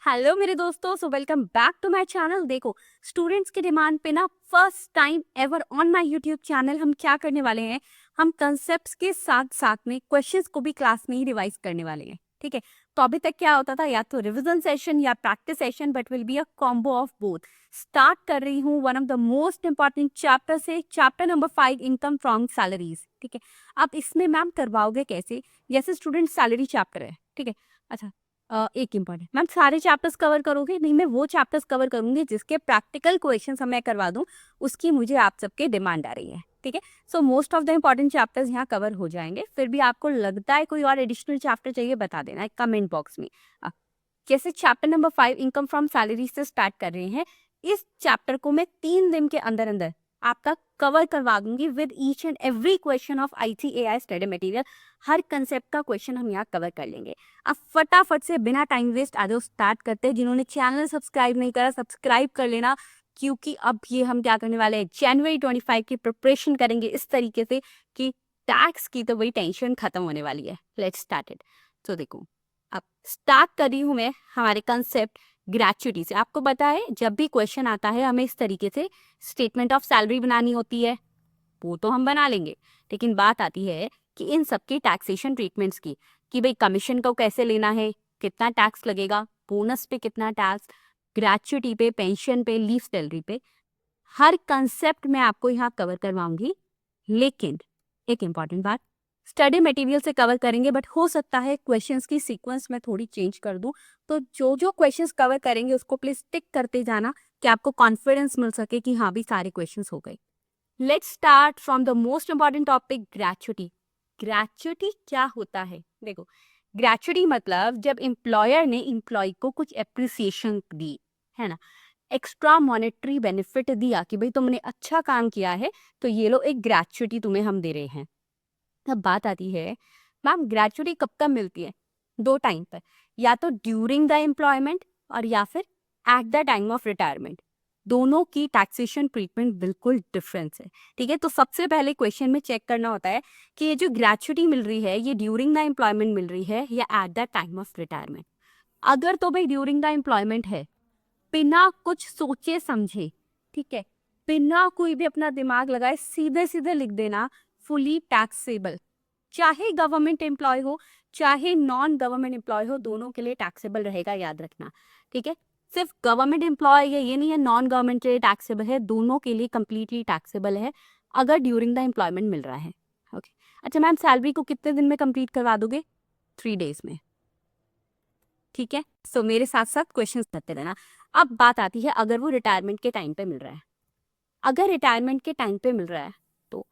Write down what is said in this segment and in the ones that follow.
Hello मेरे दोस्तों, so welcome back to my channel. देखो, स्टूडेंट्स के डिमांड पे ना first time ever on my YouTube channel हम क्या करने वाले हैं, हम कंसेप्ट्स के साथ साथ में क्वेश्चंस को भी क्लास में ही रिवाइज करने वाले हैं। ठीक है, तो अभी तक क्या होता था, या तो रिवीजन सेशन या practice session, but will be a combo of both. Start कर रही हूँ one of the most important chapter से, chapter number 5, income from salaries. ठीक है, अब इसमें मैम करवाओगे कैसे? जैसे स्टूडेंट सैलरी चैप्टर है, ठीक है। अच्छा, एक इम्पॉर्टेंट मैम, सारे चैप्टर्स कवर करोगे? नहीं, मैं वो चैप्टर्स कवर करूंगी जिसके प्रैक्टिकल क्वेश्चंस मैं करवा दूं, उसकी मुझे आप सबके डिमांड आ रही है। ठीक है, so most of the important chapters यहाँ कवर हो जाएंगे। फिर भी आपको लगता है कोई और एडिशनल चैप्टर चाहिए, बता देना कमेंट बॉक्स में। जैसे chapter number 5 income from salary से स्टार्ट कर रहे हैं, इस चैप्टर को मैं 3 दिन के अंदर अंदर आपका कवर करवा दूंगी with each and every question of ICAI study material. Her concept का क्वेश्चन हम यहाँ कवर कर लेंगे। अब फटाफट से बिना टाइम वेस्ट आ जाओ, स्टार्ट करते हैं। जिन्होंने चैनल सब्सक्राइब नहीं करा, सब्सक्राइब कर लेना, क्योंकि अब ये हम क्या करने वाले हैं, जनवरी 25 की प्रिपरेशन करेंगे इस तरीके से कि टैक्स की तो वही टेंशन खत्म होने वाली है। Let's start it. तो देखो, अब स्टार्ट कर रही हूँ मैं हमारे कंसेप्ट ग्रेचुटी से। आपको पता है, जब भी क्वेश्चन आता है हमें इस तरीके से स्टेटमेंट ऑफ सैलरी बनानी होती है, वो तो हम बना लेंगे। लेकिन बात आती है कि इन सबकी टैक्सेशन ट्रीटमेंट्स की, कि भाई कमीशन को कैसे लेना है, कितना टैक्स लगेगा, बोनस पे कितना टैक्स, ग्रेचुटी पे, पेंशन पे, लीव सैलरी पे, हर कंसेप्ट मैं आपको यहाँ कवर करवाऊंगी। लेकिन एक इंपॉर्टेंट बात, स्टडी मटेरियल से कवर करेंगे, बट हो सकता है क्वेश्चंस की सीक्वेंस में थोड़ी चेंज कर दूं। तो जो जो क्वेश्चंस कवर करेंगे उसको प्लीज टिक करते जाना, कि आपको कॉन्फिडेंस मिल सके कि हाँ भी सारे क्वेश्चंस हो गए। Let's start from the most important topic, gratuity. Gratuity क्या होता है? देखो, ग्रेचुटी मतलब जब एम्प्लॉयर ने एम्प्लॉय को कुछ एप्रिसिएशन दी, है ना, एक्स्ट्रा मॉनेटरी बेनिफिट दिया कि भाई तुमने अच्छा काम किया है, तो ये लो एक ग्रेचुटी तुम्हें हम दे रहे हैं। अब बात आती है, मैम ग्रेचुटी कब कब मिलती है? 2 टाइम पर, या तो ड्यूरिंग द एम्प्लॉयमेंट और या फिर eight the time of retirement. दोनों की टैक्सेशन ट्रीटमेंट बिल्कुल डिफरेंस है। ठीक है, तो सबसे पहले क्वेश्चन में चेक करना होता है कि ये जो ग्रेचुटी मिल रही है, ये ड्यूरिंग द एम्प्लॉयमेंट मिल रही है या eight the time of retirement. अगर तो भाई ड्यूरिंग द एम्प्लॉयमेंट है, बिना कुछ सोचे समझे, ठीक है, बिना कोई भी अपना दिमाग लगाए, सीधे सीधे लिख देना फुली टैक्सेबल। चाहे गवर्नमेंट एम्प्लॉय हो, चाहे नॉन गवर्नमेंट एम्प्लॉय हो, दोनों के लिए टैक्सेबल रहेगा, याद रखना। ठीक है, सिर्फ गवर्नमेंट एम्प्लॉय या ये नहीं है नॉन गवर्नमेंट के लिए टैक्सेबल है, दोनों के लिए कंप्लीटली टैक्सेबल है अगर ड्यूरिंग द एम्प्लॉयमेंट मिल रहा है। ओके, अच्छा मैम, सैलरी को कितने दिन में कंप्लीट करवा दोगे? 3 डेज में। ठीक है, सो मेरे साथ साथ क्वेश्चंस करते रहना। अब बात आती है, अगर वो रिटायरमेंट के टाइम पे मिल रहा है, अगर रिटायरमेंट के टाइम पे मिल रहा है, तो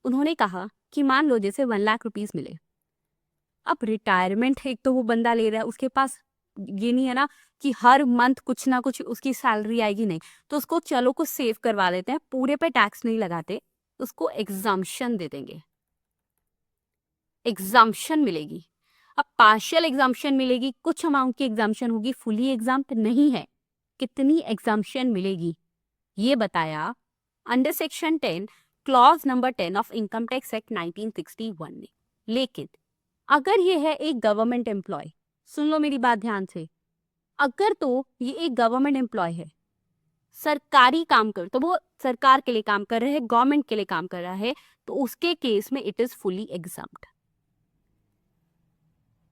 उन्होंने कहा कि मान लो जैसे 1 लाख रुपीज मिले। अब रिटायरमेंट है, एक तो वो बंदा ले रहा है, उसके पास ये नहीं है ना कि हर मंथ कुछ ना कुछ उसकी सैलरी आएगी, नहीं, तो उसको चलो कुछ सेव करवा लेते हैं, पूरे पे टैक्स नहीं लगाते, उसको एग्जाम्पशन दे देंगे, एग्जाम्पशन मिलेगी। अब पार्शियल एग्जाम्पशन मिलेगी, कुछ अमाउंट की एग्जाम्पशन होगी, फुली एग्जाम्प्ट नहीं है। कितनी एग्जाम्पशन मिलेगी ये बताया under section 10 clause number 10 of income tax act 1961 ने। लेकिन अगर ये है एक गवर्नमेंट एम्प्लॉय, सुन लो मेरी बात ध्यान से, अगर तो ये एक गवर्नमेंट एम्प्लॉय है, सरकारी काम कर, तो वो सरकार के लिए काम कर रहा है, गवर्नमेंट के लिए काम कर रहा है, तो उसके केस में it is fully exempt.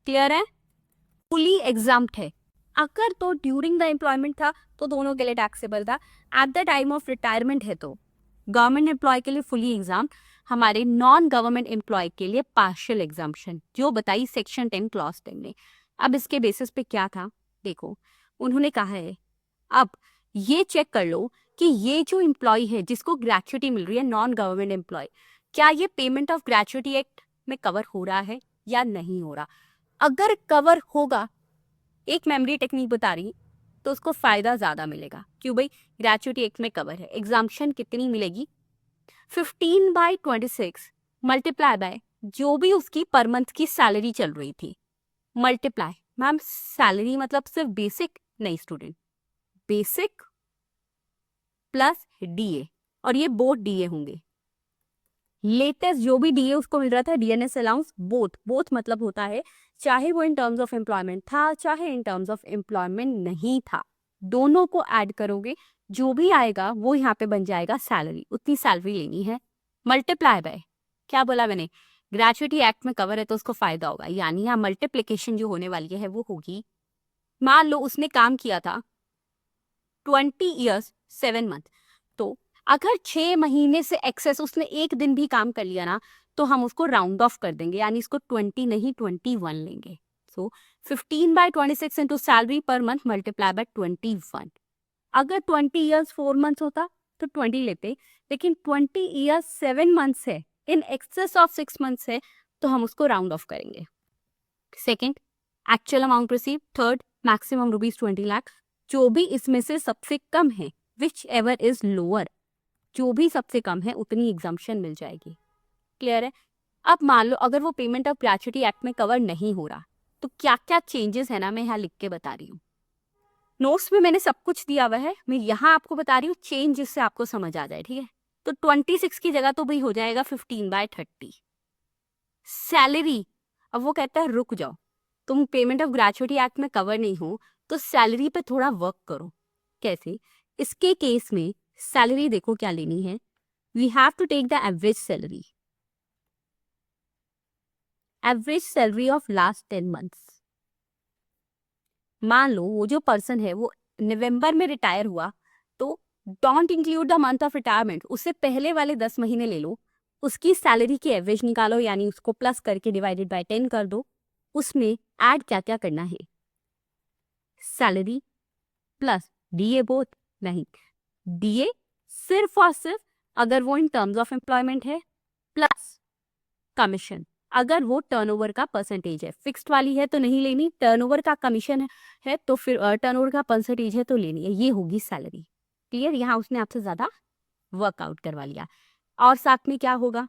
Clear है? फुली एग्जाम्प्ट है। अगर तो ड्यूरिंग द एम्प्लॉयमेंट था तो दोनों के लिए टैक्सेबल था, eight the time of retirement है तो गवर्नमेंट एम्प्लॉय के लिए फुली एग्जाम, हमारे नॉन गवर्नमेंट एम्प्लॉय के लिए पार्शियल एग्जाम्पशन, जो बताई सेक्शन 10 क्लॉज 10 ने। अब इसके बेसिस पे क्या था, देखो, उन्होंने कहा है, अब ये चेक कर लो कि ये जो एम्प्लॉय है जिसको ग्रेचुटी मिल रही है, नॉन गवर्नमेंट एम्प्लॉय, क्या ये पेमेंट ऑफ ग्रेचुटी एक्ट में कवर हो रहा है या नहीं हो रहा। अगर कवर होगा, एक मेमोरी टेक्निक बता रही, तो उसको फायदा ज्यादा मिलेगा। क्यों भाई? ग्रेचुटी एक्ट में कवर है। एग्जाम्पशन कितनी मिलेगी? 15/26 मल्टीप्लाई बाय जो भी उसकी पर मंथ की सैलरी चल रही थी, मल्टीप्लाई, मैम सैलरी मतलब सिर्फ बेसिक नहीं स्टूडेंट, बेसिक प्लस डीए, और ये बोथ डीए होंगे, लेटेस्ट जो भी डीए उसको मिल रहा था, डीएनएस अलाउंस, बोथ मतलब होता है चाहे वो इन टर्म्स ऑफ एम्प्लॉयमेंट था चाहे इन टर्म्स ऑफ एम्प्लॉयमेंट नहीं था, दोनों को ऐड करोगे जो भी आएगा वो यहाँ पे बन जाएगा सैलरी। उतनी सैलरी लेनी है, मल्टीप्लाई बाय, क्या बोला मैंने, ग्रेचुइटी एक्ट में कवर है तो उसको फायदा होगा, यानी यहाँ मल्टीप्लीकेशन जो होने वाली है वो होगी। मान लो उसने काम किया था 20 ईयर्स 7 मंथ, तो अगर 6 महीने से एक्सेस उसने एक दिन भी काम कर लिया ना तो हम उसको राउंड ऑफ कर देंगे, यानी इसको 20 नहीं 21 लेंगे। सो 15/26 into salary per month multiply by 21। अगर 20 ईयर्स 4 मंथ्स होता तो 20 लेते, लेकिन 20 ईयर्स 7 मंथ्स है, इन एक्सेस ऑफ 6 मंथ्स है, तो हम उसको राउंड ऑफ करेंगे। Second, actual amount receive. Third, maximum ₹20 lakh. जो भी इसमें से सबसे कम है, विच एवर इज लोअर, जो भी सबसे कम है उतनी एग्जाम्पशन मिल जाएगी। क्लियर है? अब मान लो अगर वो पेमेंट ऑफ ग्रेचुइटी एक्ट में कवर नहीं हो रहा तो क्या क्या चेंजेस है ना, मैं यहाँ लिख के बता रही हूँ। नोट्स में मैंने सब कुछ दिया हुआ है, मैं यहाँ आपको बता रही हूँ चेंज, जिससे आपको समझ आ जाए। ठीक है, तो 26 की जगह तो भाई हो जाएगा 15/30। सैलरी, अब वो कहता है रुक जाओ, तुम पेमेंट ऑफ ग्रेचुइटी एक्ट में कवर नहीं हो तो सैलरी पे थोड़ा वर्क करो। कैसे? इसके केस में सैलरी देखो क्या लेनी है, we have to take the average salary, average salary of last 10 months. मान लो वो जो पर्सन है वो नवंबर में रिटायर हुआ, तो don't include the month of retirement, उससे पहले वाले 10 महीने ले लो, उसकी सैलरी की एवरेज निकालो, यानी उसको प्लस करके डिवाइडेड बाय 10 कर दो। उसमें ऐड क्या क्या करना है, सैलरी प्लस डीए, बोथ नहीं, डीए सिर्फ और सिर्फ अगर वो इन टर्म्स ऑफ एम्प्लॉयमेंट है, प्लस कमीशन अगर वो टर्नओवर का परसेंटेज है। फिक्स्ड वाली है तो नहीं लेनी, टर्नओवर का कमीशन है तो फिर टर्नओवर का परसेंटेज है तो लेनी है, ये होगी सैलरी। क्लियर? यहाँ उसने आपसे ज्यादा वर्कआउट करवा लिया। और साथ में क्या होगा,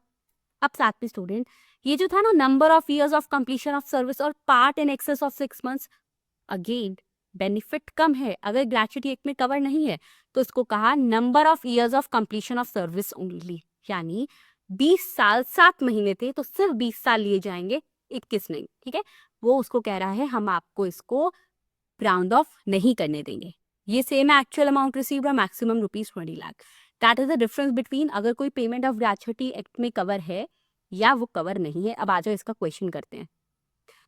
अब साथ में स्टूडेंट ये जो था ना number of years of completion of service और part in excess of 6 months, again benefit कम है, अगर ग्रेचुइटी एक्ट में कवर नहीं है तो इसको कहा number of years of completion of service only, यानी 20 साल 7 महीने थे तो सिर्फ 20 साल लिए जाएंगे, 21 नहीं। ठीक है, वो उसको कह रहा है हम आपको इसको राउंड ऑफ नहीं करने देंगे। ये सेम है एक्चुअल अमाउंट रिसीव्ड और maximum ₹20 lakh. That is the difference between अगर कोई पेमेंट ऑफ ग्रेचुइटी एक्ट में कवर है या वो कवर नहीं है। अब आ जाओ इसका क्वेश्चन करते हैं।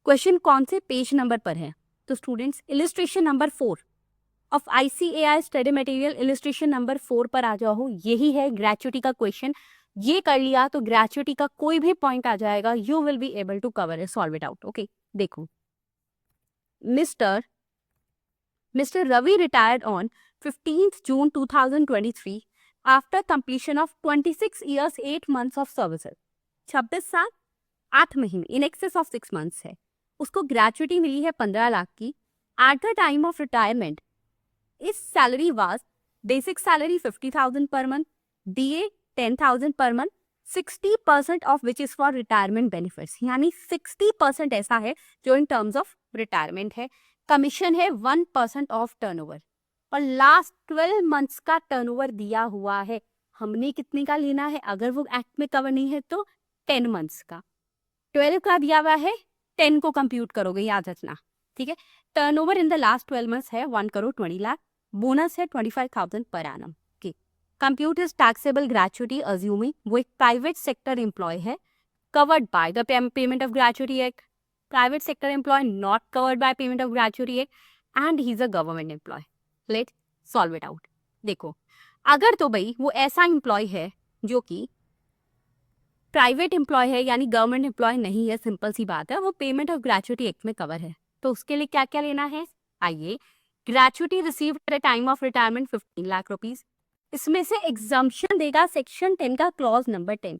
क्वेश्चन कौन से पेज नंबर पर है? तो students illustration number 4 of ICAI study material, illustration number 4 पर आ जाओ। यही है ग्रेचुइटी का क्वेश्चन, ये कर लिया तो ग्रेचुइटी का कोई भी पॉइंट आ जाएगा, you will be able to cover it, solve it out. Okay, देखो, mister Ravi retired on 15th June 2023 after completion of 26 years 8 months of services। 26 साल 8 महीने इन एक्सेस ऑफ 6 मंथ्स है, उसको ग्रेचुइटी मिली है 15 लाख की। At the time of retirement इस salary was basic salary 50,000 per month, DA 10,000 per month, 60% of which is for retirement benefits, यानी 60% ऐसा है जो इन टर्म्स ऑफ रिटायरमेंट है। कमीशन है 1% ऑफ टर्नओवर, और लास्ट 12 मंथ्स का टर्नओवर दिया हुआ है, हमने कितने का लेना है, अगर वो एक्ट में कवर नहीं है तो 10 मंथ्स का। 12 का दिया हुआ है, 10 को कंप्यूट करोगे, याद रखना। ठीक है, turnover in the last 12 months है 1,20 लाख, बोनस है 25,000 per annum. Compute his taxable gratuity assuming वो एक प्राइवेट सेक्टर एम्प्लॉय है, covered by the payment of gratuity act, private sector employee not covered by payment of gratuity act, and he is a government employee. Let solve it out. देखो, अगर तो भाई वो ऐसा employ है जो कि प्राइवेट एम्प्लॉय है, यानी गवर्नमेंट एम्प्लॉय नहीं है, सिंपल सी बात है, वो पेमेंट ऑफ ग्रेचुइटी एक्ट में कवर है, तो उसके लिए क्या क्या लेना है। आइए, gratuity received at time of retirement 15 lakh rupees, इसमें से एग्जाम्पशन देगा सेक्शन 10 का क्लॉज नंबर 10,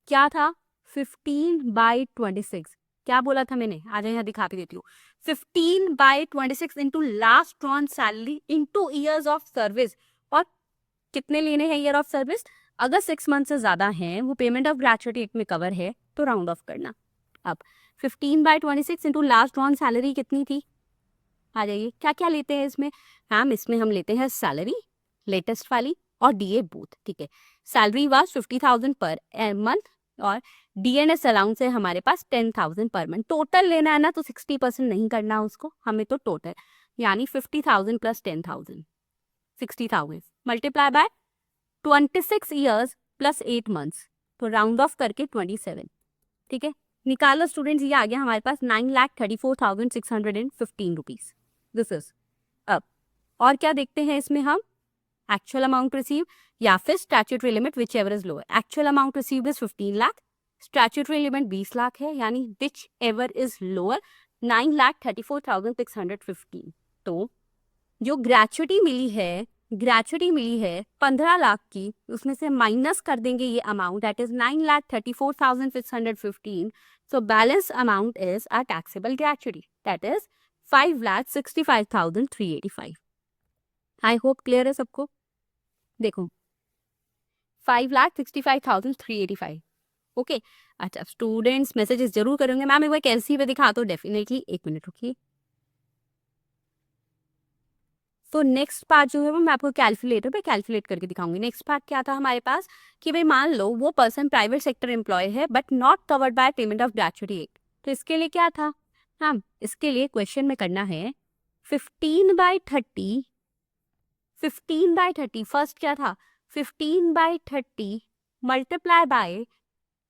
क्या था 15/26, क्या बोला था मैंने, आज यहाँ दिखा भी देती हूँ। 15/26 into last drawn salary into years of service, और कितने लेने हैं ईयर ऑफ सर्विस, अगर 6 मंथ से ज्यादा हैं, वो पेमेंट ऑफ ग्रेचुइटी एक्ट में कवर है तो राउंड ऑफ करना। अब 15/26 इंटू लास्ट ड्रॉन सैलरी कितनी थी, आ जाइए, क्या क्या लेते हैं इसमें। मैम इसमें हम लेते हैं सैलरी लेटेस्ट वाली और DA बोथ। ठीक है, सैलरी वाज 50,000 पर मंथ, और डीएनएस अलाउंस है हमारे पास 10,000 पर मंथ। टोटल लेना है ना तो 60% नहीं करना उसको, हमें तो टोटल यानी 50,000 plus 10,000 60,000 multiply by 26 years plus 8 months, तो राउंड ऑफ करके 27। ठीक है, निकालो स्टूडेंट्स, ये आ गया हमारे पास 9,34,615 रुपीज। दिस इज अब और क्या देखते हैं इसमें हम, एक्चुअल अमाउंट रिसीव या फिर statutory limit, which ever is lower. Actual amount received is 15 lakh, statutory limit 20 lakh है, यानी विच एवर इज लोअर 9,34,615। तो जो ग्रेचुटी मिली है 15 लाख की, उसमें से माइनस कर देंगे ये amount, that is 9,34,615। So balance amount is a taxable gratuity, that is 5,65,385। I hope clear है सबको। देखो 5,65,385। ओके, अच्छा स्टूडेंट्स मैसेजेस जरूर करेंगे, मैम एक बार कैलसी पे दिखा दो, डेफिनेटली, एक मिनट रुकिए। तो नेक्स्ट पार्ट जो है वो मैं आपको कैलकुलेटर पे कैलकुलेट करके दिखाऊंगी। नेक्स्ट पार्ट क्या था हमारे पास कि भाई मान लो वो पर्सन प्राइवेट सेक्टर एम्प्लॉय है but not covered by payment of gratuity act. तो इसके लिए क्या था, हाँ इसके लिए क्वेश्चन में करना है 15/30। 15/30 फर्स्ट क्या था, 15/30 मल्टीप्लाई बाय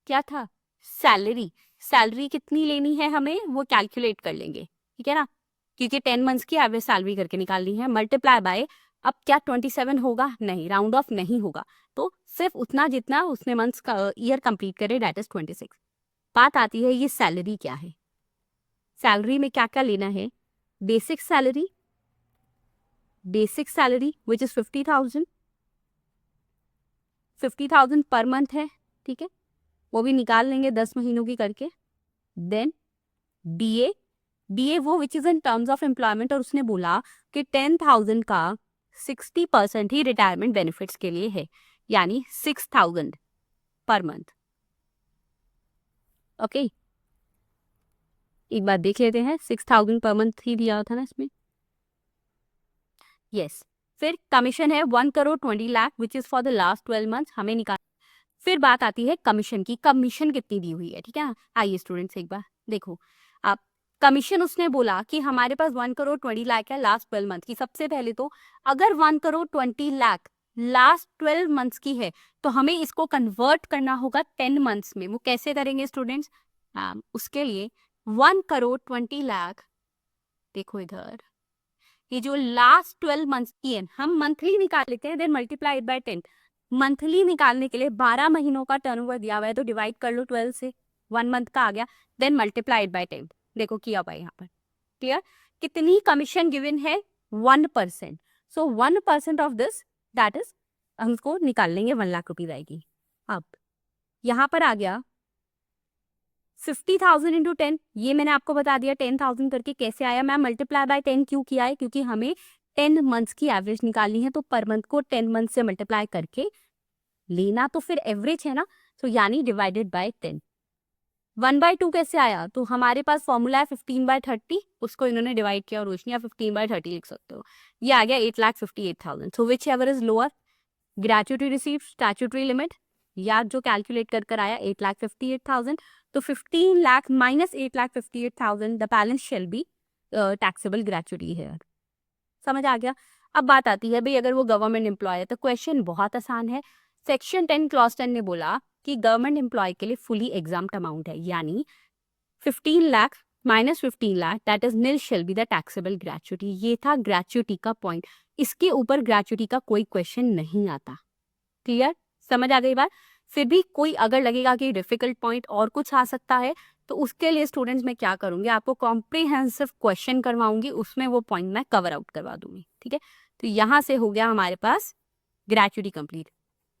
क्या था, सैलरी। सैलरी कितनी लेनी है हमें वो कैलकुलेट कर लेंगे, ठीक है ना, क्योंकि 10 मंथ्स की एवरेज सैलरी करके निकालनी है। मल्टीप्लाई बाय, अब क्या 27 होगा, नहीं, राउंड ऑफ नहीं होगा, तो सिर्फ उतना जितना उसने मंथ्स का ईयर कंप्लीट करे, दैट इज 26। बात आती है ये सैलरी क्या है। सैलरी में क्या क्या लेना है, basic salary which is 50,000 per month है, ठीक है, वो भी निकाल लेंगे 10 महीनों की करके। देन डीए वो which is in terms of employment, और उसने बोला कि 10,000 का 60% ही रिटायरमेंट बेनिफिट्स के लिए है, यानी 6,000 पर मंथ। ओके, एक बार देख लेते हैं, 6,000 पर मंथ ही दिया था ना इसमें, यस। फिर कमीशन है 1,20,00,000 विच is for the last 12 month, हमें निकाल। फिर बात आती है कमीशन की, कमीशन कितनी दी हुई है, ठीक है। आइए स्टूडेंट्स एक बार देखो, आप कमीशन उसने बोला कि हमारे पास 1,20,00,000 है लास्ट 12 मंथ की। सबसे पहले तो अगर 1,20,00,000 लास्ट 12 मंथ्स की है तो हमें इसको कन्वर्ट करना होगा 10 मंथ्स में। वो कैसे करेंगे स्टूडेंट्स, उसके लिए 1,20,00,000, देखो इधर, ये जो लास्ट 12 मंथ्स की है हम मंथली निकाल लेते हैं, देन मल्टीप्लाई बाय 10। मंथली निकालने के लिए 12 महीनों का टर्नओवर दिया हुआ है, तो डिवाइड कर लो 12 से, 1 मंथ का आ गया, देन मल्टीप्लाइड बाय 10। देखो किया हुआ है यहाँ पर, क्लियर। कितनी कमीशन गिवन है, 1%। सो 1% ऑफ दिस, दैट इज, हमको निकाल लेंगे 1 लाख रुपीज आएगी। अब यहाँ पर आ गया 50,000 इंटू 10, ये मैंने आपको बता दिया 10,000 करके कैसे आया। मैं मल्टीप्लाई बाय 10 क्यों किया है, क्योंकि हमें 10 मंथ्स की एवरेज निकालनी है, तो पर मंथ को 10 मंथ से मल्टीप्लाई करके लेना, तो फिर एवरेज है ना, तो यानी डिवाइडेड बाय 10। 1/2 कैसे आया, तो हमारे पास फॉर्मूला है 15/30, उसको इन्होंने डिवाइड किया, और रोशनी आप 15/30 लिख सकते हो। ये आ गया 8,58,000। So whichever is lower, gratuity receive, statutory limit, या जो कैलकुलेट कर आया 8,58,000। तो 15 lakh minus 8,58,000, the balance shall be taxable gratuity है। समझ आ गया। अब बात आती है भाई अगर वो गवर्नमेंट एम्प्लॉय है, तो क्वेश्चन बहुत आसान है। सेक्शन 10 क्लॉज 10 ने बोला कि गवर्नमेंट एम्प्लॉय के लिए फुली एग्जाम्प्ट अमाउंट है, यानी 15 lakh minus 15 lakh, that is nil shall be the taxable gratuity. ये था ग्रेचुटी का पॉइंट, इसके ऊपर ग्रेचुटी का कोई क्वेश्चन नहीं आता। क्लियर, समझ आ गई बात। फिर भी कोई अगर लगेगा कि डिफिकल्ट पॉइंट और कुछ आ सकता है, तो उसके लिए स्टूडेंट्स मैं क्या करूंगी, आपको कॉम्प्रिहेंसिव क्वेश्चन करवाऊंगी, उसमें वो पॉइंट मैं कवर आउट करवा दूंगी, ठीक है। तो यहाँ से हो गया हमारे पास ग्रेचुटी कंप्लीट,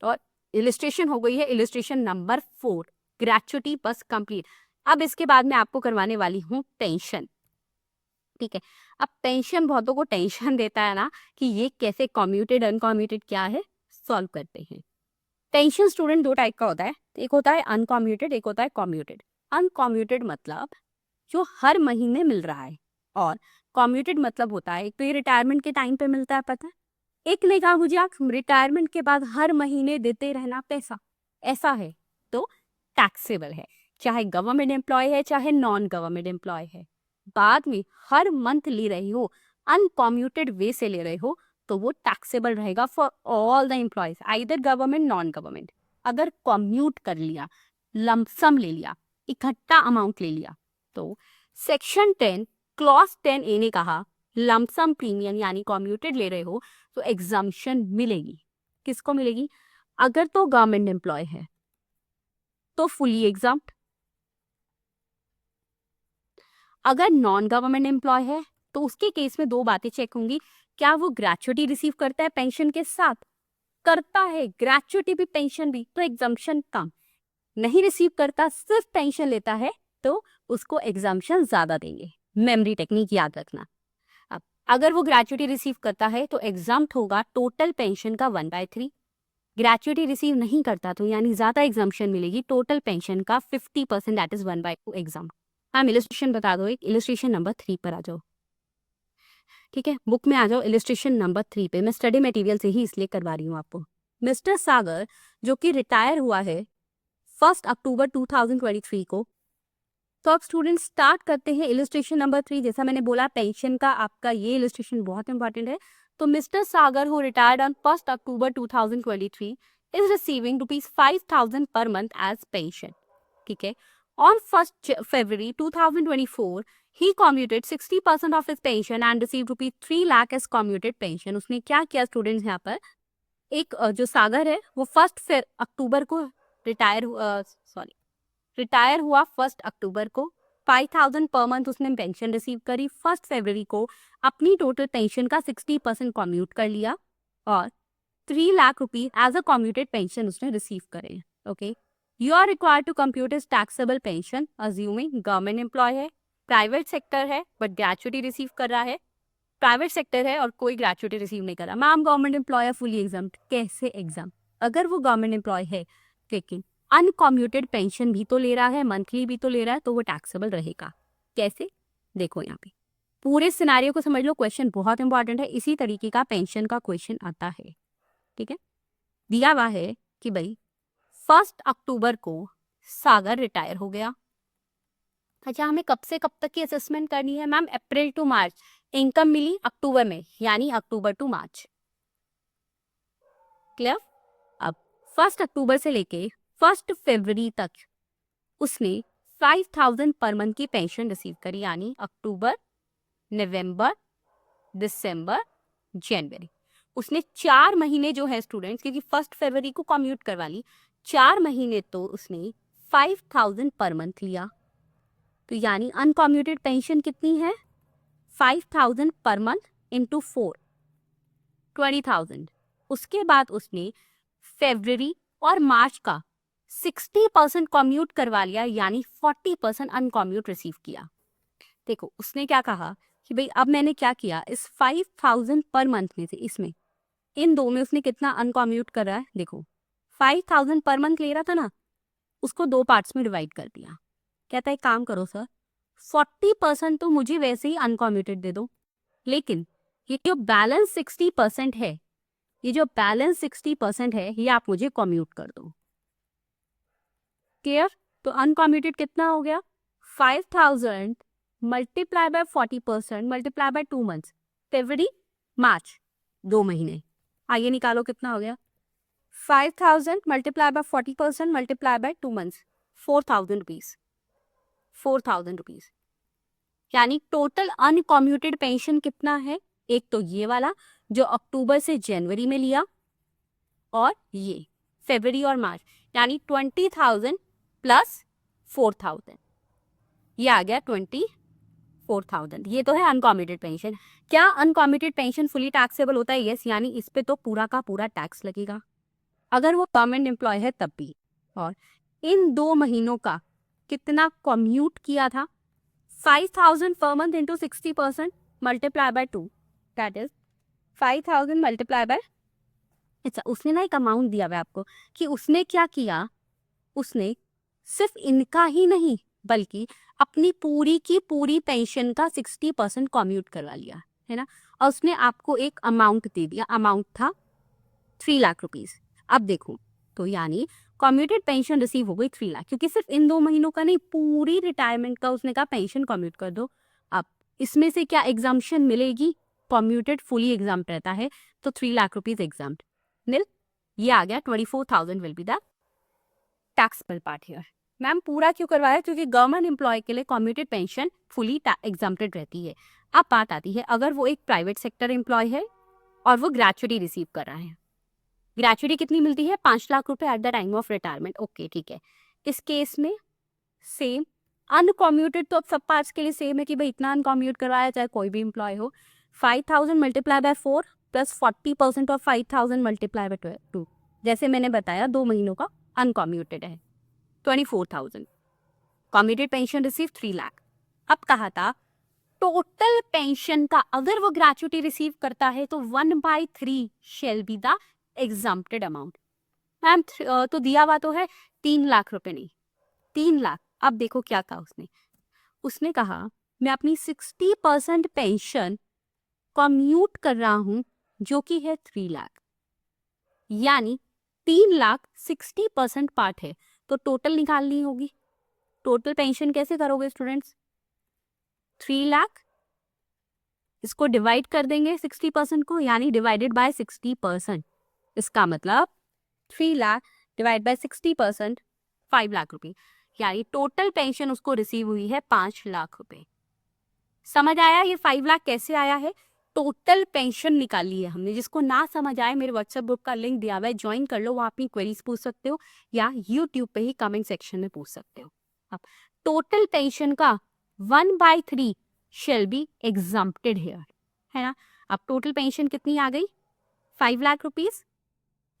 और इलिस्ट्रेशन हो गई है, इलिस्ट्रेशन नंबर 4, ग्रेचुटी बस कंप्लीट। अब इसके बाद मैं आपको करवाने वाली हूँ टेंशन, ठीक है। अब टेंशन बहुतों को टेंशन देता है ना कि ये कैसे कम्यूटेड अनकम्यूटेड क्या है, सॉल्व करते हैं। टेंशन स्टूडेंट 2 टाइप का होता है, एक होता है अनकम्यूटेड, एक होता है कम्यूटेड। अनकम्यूटेड मतलब जो हर महीने मिल रहा है, और कम्यूटेड मतलब होता है एक तो ये रिटायरमेंट के टाइम पे मिलता है, पता है, एक ने कहा मुझे आप रिटायरमेंट के बाद हर महीने देते रहना पैसा, ऐसा है। तो टैक्सेबल है, चाहे गवर्नमेंट एम्प्लॉय है चाहे नॉन गवर्नमेंट एम्प्लॉय है। बाद में हर मंथ ले रहे हो, अनकम्यूटेड वे से ले रहे हो, तो वो टैक्सेबल रहेगा for all the employees, either government non government. अगर कम्यूट कर लिया, लमसम ले लिया, इकट्ठा अमाउंट ले लिया, तो सेक्शन 10 क्लॉज 10A ने कहा लमसम प्रीमियम यानी कम्यूटेड ले रहे हो तो एग्जम्पशन मिलेगी। किसको मिलेगी? अगर तो गवर्नमेंट एम्प्लॉय है तो फुली एग्जाम्प्ट, अगर नॉन गवर्नमेंट एम्प्लॉय है तो उसके केस में दो बातें चेक होंगी, क्या वो ग्रेचुइटी रिसीव करता है पेंशन के साथ? करता है, ग्रेचुइटी भी पेंशन भी, तो एग्जम्पशन कम। नहीं रिसीव करता, सिर्फ पेंशन लेता है, तो उसको एग्जम्पशन ज्यादा देंगे। मेमोरी टेक्निक याद रखना। अब अगर वो ग्रेचुइटी रिसीव करता है तो एग्जाम्प्ट होगा टोटल पेंशन का 1/3। ग्रेचुइटी रिसीव नहीं करता तो यानी ज्यादा एग्जम्पशन मिलेगी, टोटल पेंशन का 50%, दैट इज 1/2 एग्जाम्प्ट। हम इलिस्ट्रेशन बता दो, एक इलिस्ट्रेशन नंबर 3 पर आ जाओ। ठीक है, बुक में आ जाओ इलिस्ट्रेशन नंबर 3 पे। मैं स्टडी मटेरियल से ही इसलिए करवा रही हूँ आपको। मिस्टर सागर जो कि रिटायर हुआ है 1 अक्टूबर 2023 को। तो अब स्टूडेंट स्टार्ट करते हैं इलिस्ट्रेशन नंबर 3। जैसा मैंने बोला पेंशन का आपका ये इलिस्ट्रेशन बहुत इंपॉर्टेंट है। तो mister Sagar who retired on 1 October 2023 is receiving ₹5,000 per month age pension. ठीक है, on 1 February 2024 he commuted 60% of his pension and received ₹3 lakh as commuted pension। उसने क्या किया स्टूडेंट्स, यहाँ पर एक जो सागर है वो 1 अक्टूबर को रिटायर हुआ 1 अक्टूबर को। 5,000 पर मंथ उसने पेंशन रिसीव करी। 1 फरवरी को अपनी टोटल पेंशन का 60% कम्यूट कर लिया और 3 lakh rupees as a commuted pension उसने रिसीव करे। Okay, you are required to compute his taxable pension assuming government employee है, प्राइवेट सेक्टर है बट ग्रेचुइटी रिसीव कर रहा है, प्राइवेट सेक्टर है और कोई ग्रेचुइटी रिसीव नहीं कर रहा। मैम गवर्नमेंट एम्प्लॉय है फुली एग्जाम, कैसे एग्जाम? अगर वो गवर्नमेंट एम्प्लॉय है लेकिन अनकम्यूटेड पेंशन भी तो ले रहा है, मंथली भी तो ले रहा है, तो वो टैक्सेबल रहेगा। कैसे? देखो यहाँ पे पूरे सिनारियो को समझ लो, क्वेश्चन बहुत इंपॉर्टेंट है। इसी तरीके का पेंशन का क्वेश्चन आता है। ठीक है, दिया हुआ है कि भाई 1 अक्टूबर को सागर रिटायर हो गया। अच्छा, हमें कब से कब तक की असेसमेंट करनी है? Ma'am April to March, income मिली अक्टूबर में यानी अक्टूबर टू मार्च। क्लियर? अब 1 अक्टूबर से लेके 1 फरवरी तक उसने 5,000 पर मंथ की पेंशन रिसीव करी, यानी अक्टूबर, नवंबर, दिसंबर, जनवरी। उसने 4 महीने जो है स्टूडेंट्स, क्योंकि 1 फरवरी को कम्यूट करवा ली, 4 महीने तो उसने 5,000 पर मंथ लिया। तो यानी अनकम्यूटेड पेंशन कितनी है? 5,000 पर मंथ इंटू 4, 20,000। उसके बाद उसने फरवरी और मार्च का 60% कम्यूट करवा लिया, यानी 40% अनकम्यूट रिसीव किया। देखो उसने क्या कहा कि भाई अब मैंने क्या किया, इस 5,000 पर मंथ में से इसमें इन दो में उसने कितना अनकम्यूट करा है। देखो 5,000 पर मंथ ले रहा था ना, उसको 2 पार्ट्स में डिवाइड कर दिया। कहता है काम करो सर, 40% तो मुझे वैसे ही अनकम्यूटेड दे दो, लेकिन ये जो बैलेंस 60% है, ये जो बैलेंस 60% है ये आप मुझे कम्यूट कर दो। क्लियर? तो अनकम्यूटेड कितना हो गया? 5,000 multiply by 40% multiply by 2 months, फरवरी मार्च 2 महीने। आइए निकालो कितना हो गया। 5,000 multiply by 40% multiply by 2 months, 4,000 rupees. 4,000 rupees यानी टोटल अनकम्यूटेड पेंशन कितना है? एक तो ये वाला जो अक्टूबर से जनवरी में लिया, और ये फरवरी और मार्च, यानी 20,000 प्लस 4,000, ये आ गया 24,000। ये तो है अनकम्यूटेड पेंशन। क्या अनकम्यूटेड पेंशन फुली टैक्सेबल होता है? यस, यानी इस पे तो पूरा का पूरा टैक्स लगेगा अगर वो गवर्नमेंट एम्प्लॉय है तब भी। और इन 2 महीनों का कितना कम्यूट किया था? 5,000 per month into 60% multiply by 2, that is 5,000 multiply bye. अच्छा, उसने ना एक अमाउंट दिया हुआ है आपको कि उसने क्या किया, उसने सिर्फ इनका ही नहीं बल्कि अपनी पूरी की पूरी पेंशन का 60% कम्यूट करवा लिया है ना, और उसने आपको एक अमाउंट दे दिया। अमाउंट था 3 लाख रुपीज। अब देखो तो यानी कम्यूटेड पेंशन रिसीव हो गई 3 लाख, क्योंकि सिर्फ इन 2 महीनों का नहीं, पूरी रिटायरमेंट का उसने कहा पेंशन कम्यूट कर दो। अब इसमें से क्या एग्जाम्पशन मिलेगी? कम्यूटेड फुली एग्जाम्प्ट रहता है, तो 3 लाख रुपीज एग्जाम्प्ट नील। ये आ गया 24,000 will be the taxable part here. Ma'am पूरा क्यों करवाया? क्योंकि गवर्नमेंट एम्प्लॉय के लिए कम्यूटेड पेंशन फुली एग्जाम्प्टेड रहती है। अब बात आती है अगर वो एक प्राइवेट सेक्टर एम्प्लॉय है और वो ग्रेचुटी रिसीव कर रहा है। ग्रेचुटी कितनी मिलती है? 5 लाख रुपए eight the time of retirement. Okay ठीक है, इस केस में सेम अनकम्यूटेड तो अब सब पार्ट्स के लिए सेम है कि भाई इतना अनकम्यूट करवाया चाहे कोई भी एम्प्लॉय हो। 5,000 multiply bye 4 plus 40% of 5,000 multiply by 2, जैसे मैंने बताया 2 महीनों का अनकम्यूटेड है 24,000। Commuted pension receive 3 lakh. अब कहा था टोटल पेंशन का अगर वो ग्रेचुटी रिसीव करता है तो 1/3 shall be the exempted amount. Ma'am तो दिया हुआ तो है 3 लाख रुपए, नहीं 3 लाख। अब देखो क्या कहा उसने कहा मैं अपनी 60% पेंशन कम्यूट कर रहा हूं जो कि है 3 लाख, यानी 3 लाख 60% पार्ट है, तो टोटल निकालनी होगी। टोटल पेंशन कैसे करोगे स्टूडेंट्स? 3 लाख, इसको डिवाइड कर देंगे 60% को, यानी डिवाइडेड बाय 60%। इसका मतलब 3 लाख डिवाइड बाय 60%, 5 लाख रुपए, यानी टोटल पेंशन उसको रिसीव हुई है 5 लाख रुपए। समझ आया ये 5 लाख कैसे आया है? टोटल पेंशन निकाली है हमने। जिसको ना समझ आए मेरे व्हाट्सएप ग्रुप का लिंक दिया हुआ है, ज्वाइन कर लो, वहाँ अपनी क्वेरीज पूछ सकते हो या यूट्यूब पे ही कमेंट सेक्शन में पूछ सकते हो। अब टोटल पेंशन का 1/3 शेल बी एग्जाम्प्टेड हियर, है ना। अब टोटल पेंशन कितनी आ गई? 5 लाख रुपीज,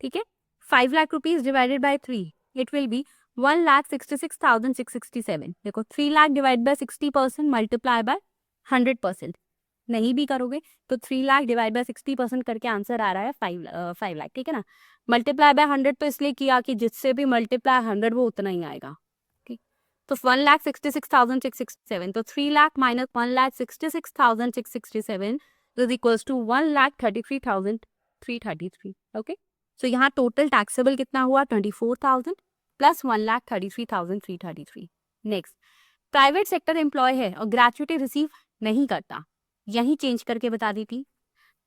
ठीक है। 5 lakh rupees divided by 3 it will be 1,66,667। देखो 3 lakh divide by 60% multiply by 100%। नहीं भी करोगे तो 3 लाख डिवाइड बाय 60% करके आंसर आ रहा है 5 लाख, ठीक है ना। मल्टीप्लाई बाय 100 तो इसलिए किया कि जिससे भी मल्टीप्लाई 100 वो उतना ही आएगा, ठीक। तो 1,66,667, तो 3 lakh minus 1,66,667 is equals to 1,33,333। Okay, so यहाँ टोटल टैक्सेबल कितना हुआ? 24,000 plus 1,33,333। Next, private sector employ है और ग्रेचुटी रिसीव नहीं करता, यही चेंज करके बता दी थी,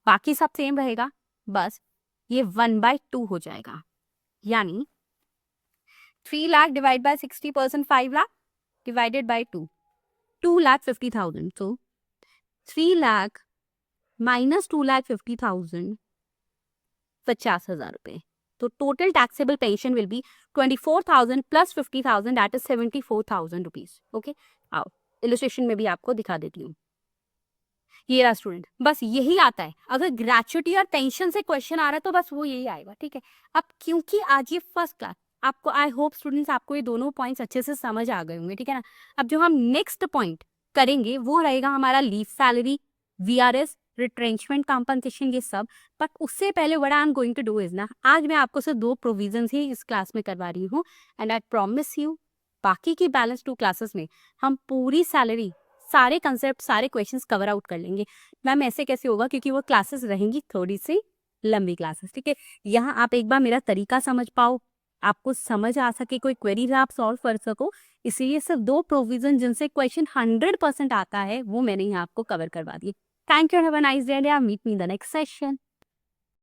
बाकी सब सेम रहेगा, बस ये 1/2 हो जाएगा। यानी 3 lakh divide by 60%, 5 lakh divided by 2,50,000। So 3 lakh minus 2,50,000, 50,000 रुपए। तो total taxable pension will be 24,000 plus 50,000 that is 74,000 rupees. Okay, आओ इलस्ट्रेशन में भी आपको दिखा देती हूँ। ये रहा स्टूडेंट, बस यही आता है। अगर ग्रेचुटी और पेंशन से क्वेश्चन आ रहा है तो बस वो यही आएगा, ठीक है। अब क्योंकि आज ये फर्स्ट क्लास, आपको आई होप स्टूडेंट्स आपको ये दोनों पॉइंट्स अच्छे से समझ आ गए होंगे, ठीक है ना। अब जो हम नेक्स्ट पॉइंट करेंगे वो रहेगा हमारा leave salary, VRS, retrenchment compensation, ये सब। बट उससे पहले what I am going to do is ना, आज मैं आपको सिर्फ 2 प्रोविजंस ही इस क्लास में करवा रही हूँ, एंड आई प्रॉमिस यू बाकी की बैलेंस 2 क्लासेस में हम पूरी सैलरी, सारे कंसेप्ट, सारे क्वेश्चंस कवर आउट कर लेंगे। मैम ऐसे कैसे होगा? क्योंकि वो क्लासेस रहेंगी थोड़ी सी लंबी क्लासेस, ठीक है। यहाँ आप एक बार मेरा तरीका समझ पाओ, आपको समझ आ सके, कोई क्वेरीज आप सॉल्व कर सको, इसीलिए सिर्फ 2 प्रोविजन जिनसे क्वेश्चन 100% आता है वो मैंने यहाँ आपको कवर करवा दिए। Thank you, have a nice day, meet me in the next session.